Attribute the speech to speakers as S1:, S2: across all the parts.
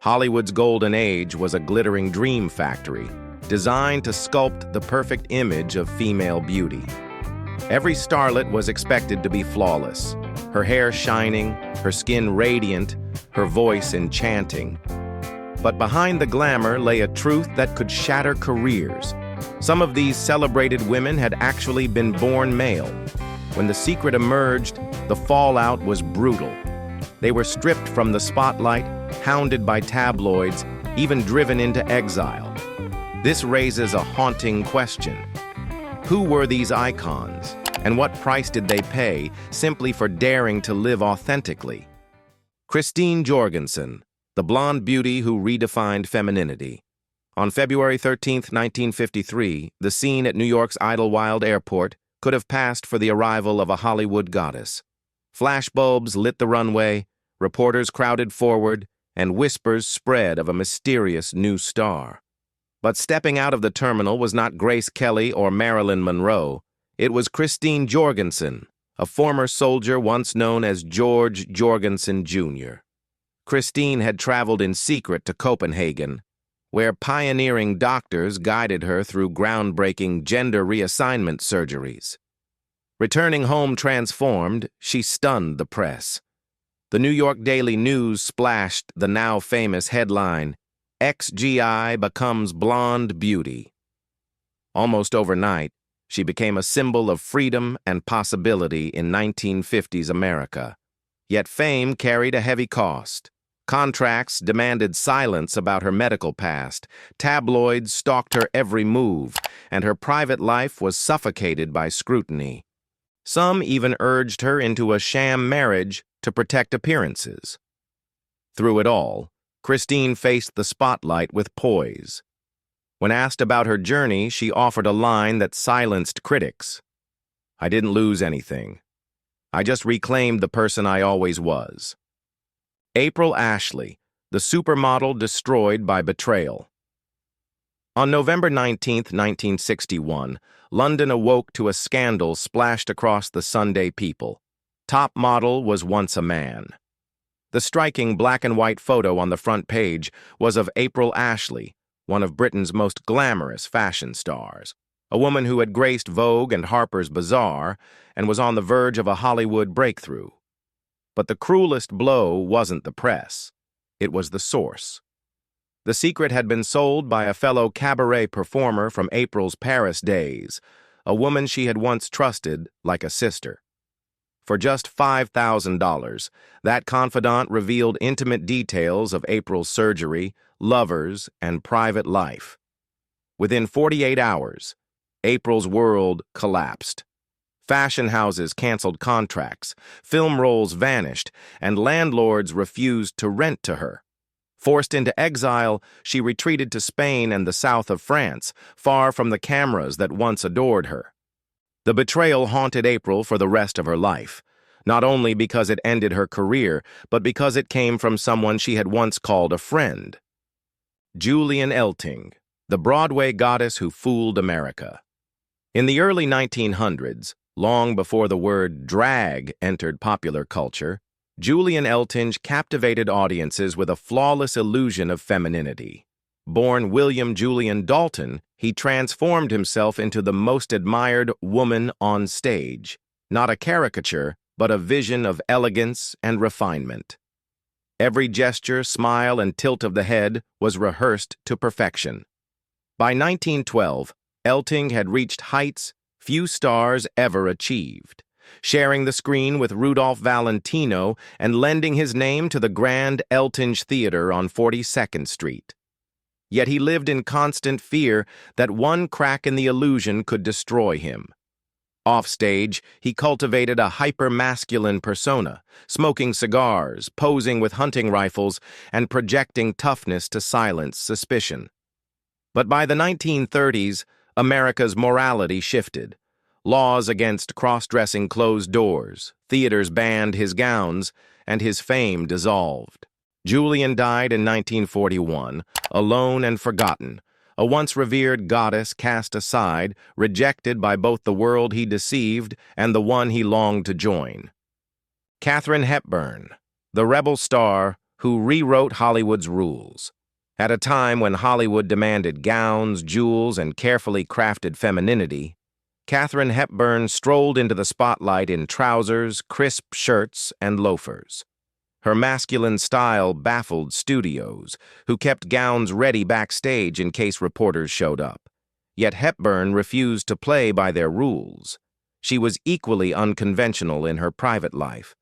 S1: Hollywood's golden age was a glittering dream factory, designed to sculpt the perfect image of female beauty. Every starlet was expected to be flawless, her hair shining, her skin radiant, her voice enchanting. But behind the glamour lay a truth that could shatter careers. Some of these celebrated women had actually been born male. When the secret emerged, the fallout was brutal. They were stripped from the spotlight, hounded by tabloids, even driven into exile. This raises a haunting question. Who were these icons, and what price did they pay simply for daring to live authentically? Christine Jorgensen, the blonde beauty who redefined femininity. On February 13, 1953, the scene at New York's Idlewild Airport could have passed for the arrival of a Hollywood goddess. Flashbulbs lit the runway, reporters crowded forward, and whispers spread of a mysterious new star. But stepping out of the terminal was not Grace Kelly or Marilyn Monroe. It was Christine Jorgensen, a former soldier once known as George Jorgensen, Jr. Christine had traveled in secret to Copenhagen, where pioneering doctors guided her through groundbreaking gender reassignment surgeries. Returning home transformed, she stunned the press. The New York Daily News splashed the now famous headline, "XGI becomes blonde beauty." Almost overnight, she became a symbol of freedom and possibility in 1950s America. Yet fame carried a heavy cost. Contracts demanded silence about her medical past, tabloids stalked her every move, and her private life was suffocated by scrutiny. Some even urged her into a sham marriage to protect appearances. Through it all, Christine faced the spotlight with poise. When asked about her journey, she offered a line that silenced critics. "I didn't lose anything. I just reclaimed the person I always was." April Ashley, the supermodel destroyed by betrayal. On November 19, 1961, London awoke to a scandal splashed across the Sunday People. Top model was once a man. The striking black-and-white photo on the front page was of April Ashley, one of Britain's most glamorous fashion stars, a woman who had graced Vogue and Harper's Bazaar and was on the verge of a Hollywood breakthrough. But the cruelest blow wasn't the press. It was the source. The secret had been sold by a fellow cabaret performer from April's Paris days, a woman she had once trusted like a sister. For just $5,000, that confidant revealed intimate details of April's surgery, lovers, and private life. Within 48 hours, April's world collapsed. Fashion houses canceled contracts, film roles vanished, and landlords refused to rent to her. Forced into exile, she retreated to Spain and the south of France, far from the cameras that once adored her. The betrayal haunted April for the rest of her life, not only because it ended her career, but because it came from someone she had once called a friend. Julian Eltinge, the Broadway goddess who fooled America. In the early 1900s, long before the word drag entered popular culture, Julian Eltinge captivated audiences with a flawless illusion of femininity. Born William Julian Dalton, he transformed himself into the most admired woman on stage, not a caricature, but a vision of elegance and refinement. Every gesture, smile, and tilt of the head was rehearsed to perfection. By 1912, Eltinge had reached heights few stars ever achieved, sharing the screen with Rudolph Valentino and lending his name to the Grand Eltinge Theater on 42nd Street. Yet he lived in constant fear that one crack in the illusion could destroy him. Offstage, he cultivated a hyper-masculine persona, smoking cigars, posing with hunting rifles, and projecting toughness to silence suspicion. But by the 1930s, America's morality shifted. Laws against cross-dressing closed doors, theaters banned his gowns, and his fame dissolved. Julian died in 1941, alone and forgotten, a once revered goddess cast aside, rejected by both the world he deceived and the one he longed to join. Katharine Hepburn, the rebel star, who rewrote Hollywood's rules. At a time when Hollywood demanded gowns, jewels, and carefully crafted femininity, Katharine Hepburn strolled into the spotlight in trousers, crisp shirts, and loafers. Her masculine style baffled studios, who kept gowns ready backstage in case reporters showed up. Yet Hepburn refused to play by their rules. She was equally unconventional in her private life.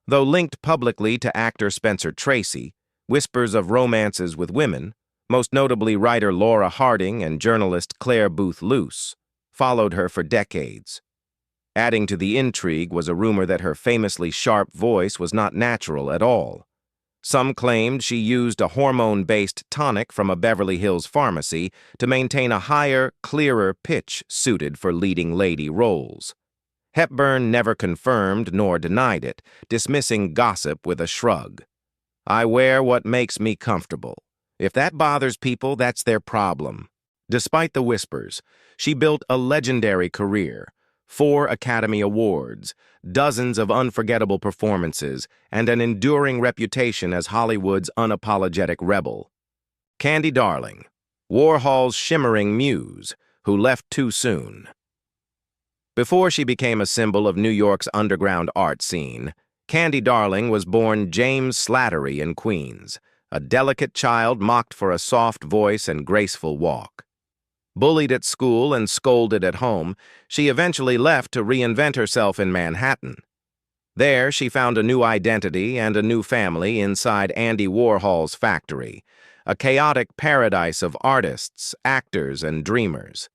S1: Though linked publicly to actor Spencer Tracy, whispers of romances with women, most notably writer Laura Harding and journalist Claire Booth Luce, followed her for decades. Adding to the intrigue was a rumor that her famously sharp voice was not natural at all. Some claimed she used a hormone-based tonic from a Beverly Hills pharmacy to maintain a higher, clearer pitch suited for leading lady roles. Hepburn never confirmed nor denied it, dismissing gossip with a shrug. "I wear what makes me comfortable. If that bothers people, that's their problem." Despite the whispers, she built a legendary career, 4 Academy Awards, dozens of unforgettable performances, and an enduring reputation as Hollywood's unapologetic rebel. Candy Darling, Warhol's shimmering muse, who left too soon. Before she became a symbol of New York's underground art scene, Candy Darling was born James Slattery in Queens, a delicate child mocked for a soft voice and graceful walk. Bullied at school and scolded at home, she eventually left to reinvent herself in Manhattan. There, she found a new identity and a new family inside Andy Warhol's factory, a chaotic paradise of artists, actors, and dreamers.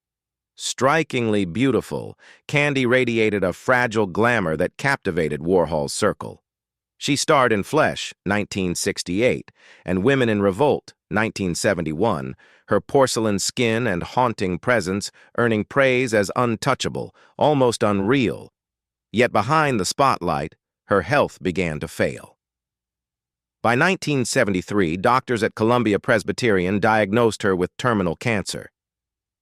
S1: Strikingly beautiful, Candy radiated a fragile glamour that captivated Warhol's circle. She starred in Flesh, 1968, and Women in Revolt, 1971, her porcelain skin and haunting presence earning praise as untouchable, almost unreal. Yet behind the spotlight, her health began to fail. By 1973, doctors at Columbia Presbyterian diagnosed her with terminal cancer.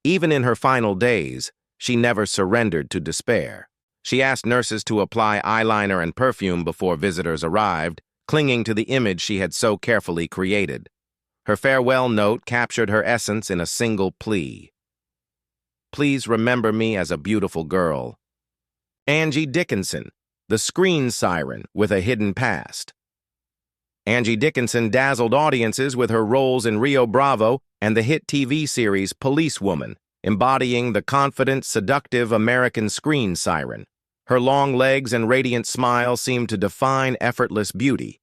S1: Even in her final days, she never surrendered to despair. She asked nurses to apply eyeliner and perfume before visitors arrived, clinging to the image she had so carefully created. Her farewell note captured her essence in a single plea. "Please remember me as a beautiful girl." Angie Dickinson, the screen siren with a hidden past. Angie Dickinson dazzled audiences with her roles in Rio Bravo and the hit TV series Policewoman, embodying the confident, seductive American screen siren. Her long legs and radiant smile seemed to define effortless beauty.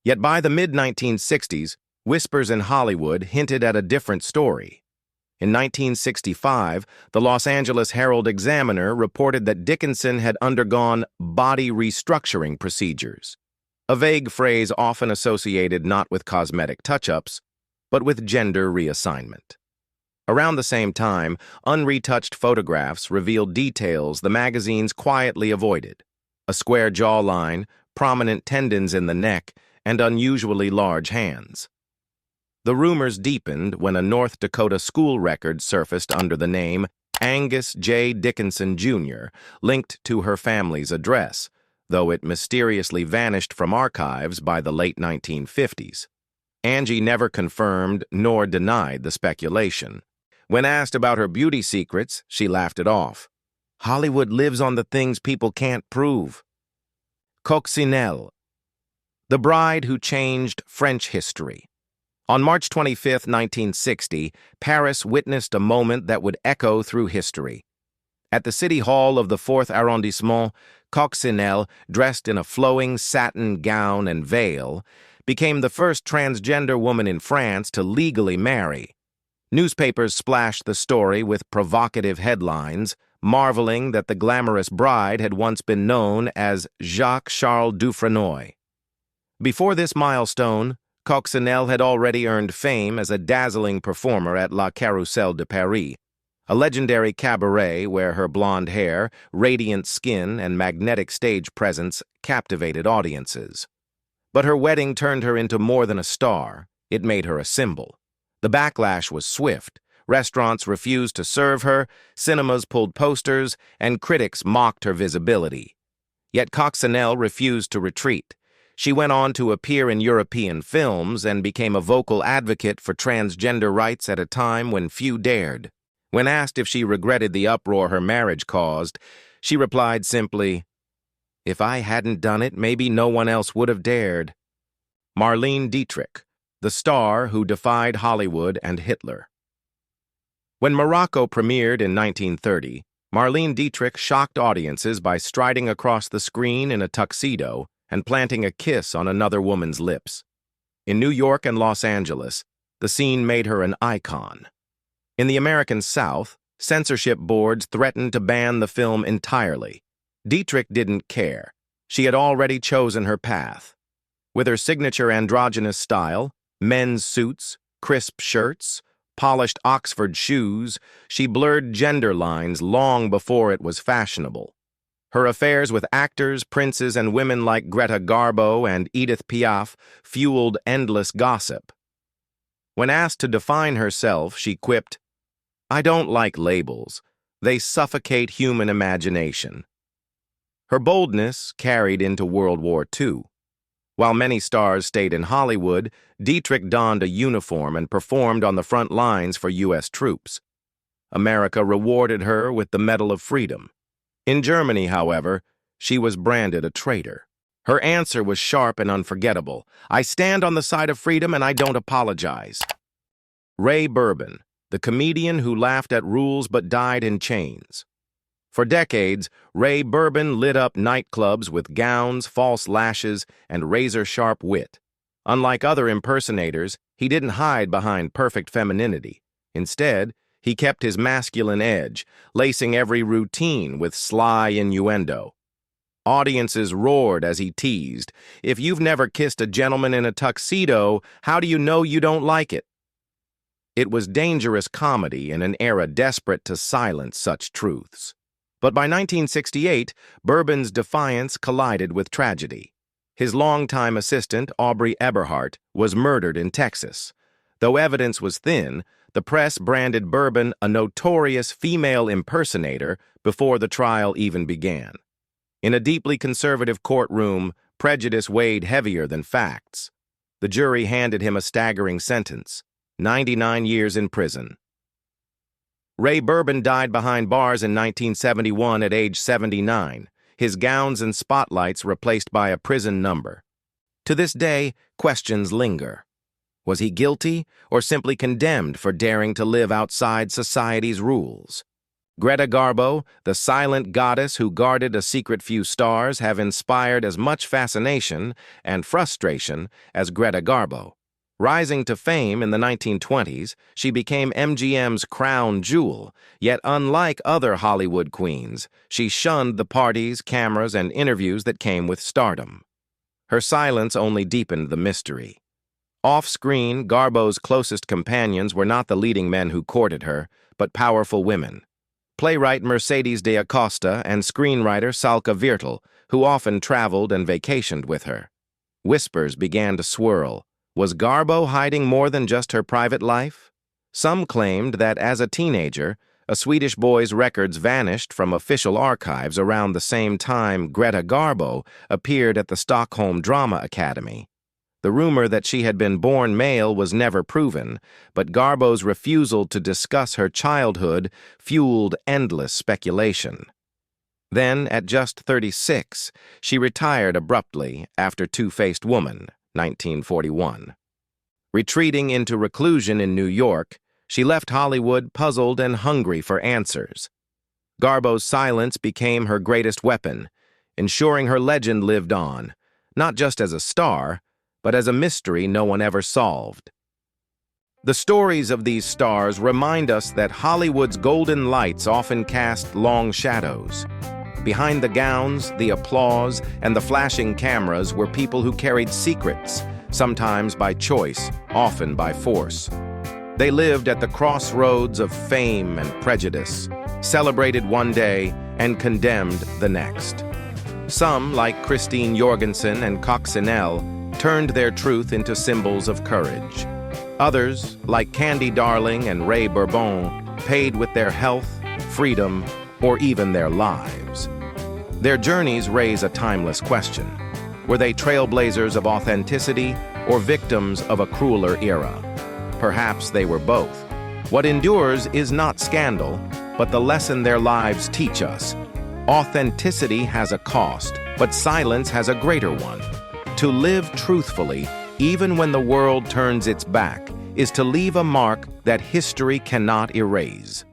S1: Yet by the mid-1960s, whispers in Hollywood hinted at a different story. In 1965, the Los Angeles Herald-Examiner reported that Dickinson had undergone body restructuring procedures, a vague phrase often associated not with cosmetic touch-ups, but with gender reassignment. Around the same time, unretouched photographs revealed details the magazines quietly avoided: a square jawline, prominent tendons in the neck, and unusually large hands. The rumors deepened when a North Dakota school record surfaced under the name Angus J. Dickinson, Jr., linked to her family's address, though it mysteriously vanished from archives by the late 1950s. Angie never confirmed nor denied the speculation. When asked about her beauty secrets, she laughed it off. "Hollywood lives on the things people can't prove." Coccinelle, the bride who changed French history. On March 25, 1960, Paris witnessed a moment that would echo through history. At the City Hall of the 4th Arrondissement, Coccinelle, dressed in a flowing satin gown and veil, became the first transgender woman in France to legally marry. Newspapers splashed the story with provocative headlines, marveling that the glamorous bride had once been known as Jacques-Charles Dufresnoy. Before this milestone, Coccinelle had already earned fame as a dazzling performer at La Carrousel de Paris, a legendary cabaret where her blonde hair, radiant skin, and magnetic stage presence captivated audiences. But her wedding turned her into more than a star. It made her a symbol. The backlash was swift. Restaurants refused to serve her, cinemas pulled posters, and critics mocked her visibility. Yet Coccinelle refused to retreat. She went on to appear in European films and became a vocal advocate for transgender rights at a time when few dared. When asked if she regretted the uproar her marriage caused, she replied simply, "If I hadn't done it, maybe no one else would have dared." Marlene Dietrich, the star who defied Hollywood and Hitler. When Morocco premiered in 1930, Marlene Dietrich shocked audiences by striding across the screen in a tuxedo and planting a kiss on another woman's lips. In New York and Los Angeles, the scene made her an icon. In the American South, censorship boards threatened to ban the film entirely. Dietrich didn't care. She had already chosen her path. With her signature androgynous style, men's suits, crisp shirts, polished Oxford shoes, she blurred gender lines long before it was fashionable. Her affairs with actors, princes, and women like Greta Garbo and Edith Piaf fueled endless gossip. When asked to define herself, she quipped, "I don't like labels. They suffocate human imagination." Her boldness carried into World War II. While many stars stayed in Hollywood, Dietrich donned a uniform and performed on the front lines for U.S. troops. America rewarded her with the Medal of Freedom. In Germany, however, she was branded a traitor. Her answer was sharp and unforgettable. "I stand on the side of freedom and I don't apologize." Ray Bourbon, the comedian who laughed at rules but died in chains. For decades, Ray Bourbon lit up nightclubs with gowns, false lashes, and razor-sharp wit. Unlike other impersonators, he didn't hide behind perfect femininity. Instead, he kept his masculine edge, lacing every routine with sly innuendo. Audiences roared as he teased, "If you've never kissed a gentleman in a tuxedo, how do you know you don't like it?" It was dangerous comedy in an era desperate to silence such truths. But by 1968, Bourbon's defiance collided with tragedy. His longtime assistant, Aubrey Eberhardt, was murdered in Texas. Though evidence was thin, the press branded Bourbon a notorious female impersonator before the trial even began. In a deeply conservative courtroom, prejudice weighed heavier than facts. The jury handed him a staggering sentence, 99 years in prison. Ray Bourbon died behind bars in 1971 at age 79, his gowns and spotlights replaced by a prison number. To this day, questions linger. Was he guilty or simply condemned for daring to live outside society's rules? Greta Garbo, the silent goddess who guarded a secret few stars, have inspired as much fascination and frustration as Greta Garbo. Rising to fame in the 1920s, she became MGM's crown jewel, yet unlike other Hollywood queens, she shunned the parties, cameras, and interviews that came with stardom. Her silence only deepened the mystery. Off-screen, Garbo's closest companions were not the leading men who courted her, but powerful women. Playwright Mercedes de Acosta and screenwriter Salka Viertel, who often traveled and vacationed with her. Whispers began to swirl. Was Garbo hiding more than just her private life? Some claimed that as a teenager, a Swedish boy's records vanished from official archives around the same time Greta Garbo appeared at the Stockholm Drama Academy. The rumor that she had been born male was never proven, but Garbo's refusal to discuss her childhood fueled endless speculation. Then, at just 36, she retired abruptly after Two-Faced Woman, 1941. Retreating into reclusion in New York, she left Hollywood puzzled and hungry for answers. Garbo's silence became her greatest weapon, ensuring her legend lived on, not just as a star, but as a mystery no one ever solved. The stories of these stars remind us that Hollywood's golden lights often cast long shadows. Behind the gowns, the applause, and the flashing cameras were people who carried secrets, sometimes by choice, often by force. They lived at the crossroads of fame and prejudice, celebrated one day and condemned the next. Some, like Christine Jorgensen and Coccinelle, turned their truth into symbols of courage. Others, like Candy Darling and Ray Bourbon, paid with their health, freedom, or even their lives. Their journeys raise a timeless question. Were they trailblazers of authenticity or victims of a crueler era? Perhaps they were both. What endures is not scandal, but the lesson their lives teach us. Authenticity has a cost, but silence has a greater one. To live truthfully, even when the world turns its back, is to leave a mark that history cannot erase.